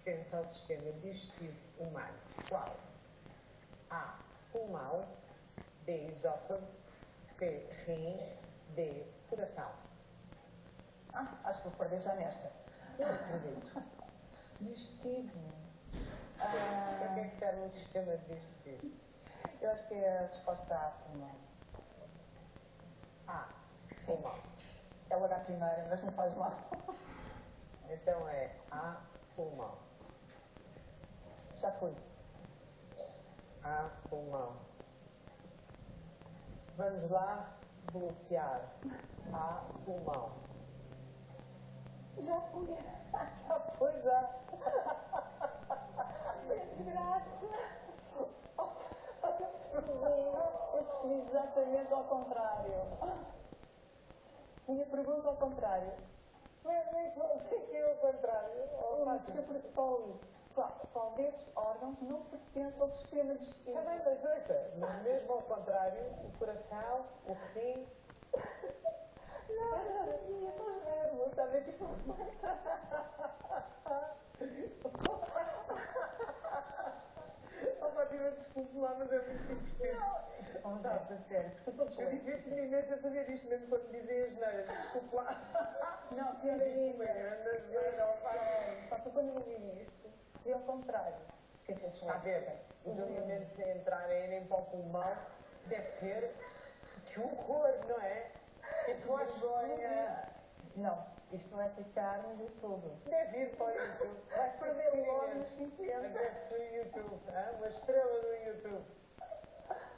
pertence ao sistema digestivo humano? Qual? A. Pulmão. B. Esófago. C. Rim. D. Coração. Acho que vou perder já nesta. Não acredito. Digestivo. Para que é que serve um sistema digestivo? Eu acho que é a resposta A, pulmão. A. Pulmão. É logo a primeira, mas não faz mal. Então é A. Pulmão. Já fui. A. Pulmão. Vamos lá bloquear. A. Pulmão. Já fui. Já foi, já. Foi a desgraça. Eu fiz exatamente ao contrário. Minha pergunta ao contrário. Mas que é o contrário? Porque só li. Qual destes órgãos não pertence ao sistema digestivo? Está bem, mas ouça, mas mesmo ao contrário, o coração, o rim... Não, são os nervos, está a ver que isto não resulta. Desculpe lá, mas é muito divertido. Não, a sério, porque Eu divirto-me imenso a fazer isto mesmo quando dizem as neiras. Desculpe lá. não, pior ainda. Só que quando eu vi isto, foi ao contrário. Está a ver? Os alimentos a entrarem nem para o pulmão deve ser... Que horror, não é? Que vergonha. Não, isto não é ficar no YouTube. Deve ir para o YouTube. Vais perder logo nos 50. Aparece no YouTube. Uma estrela no YouTube.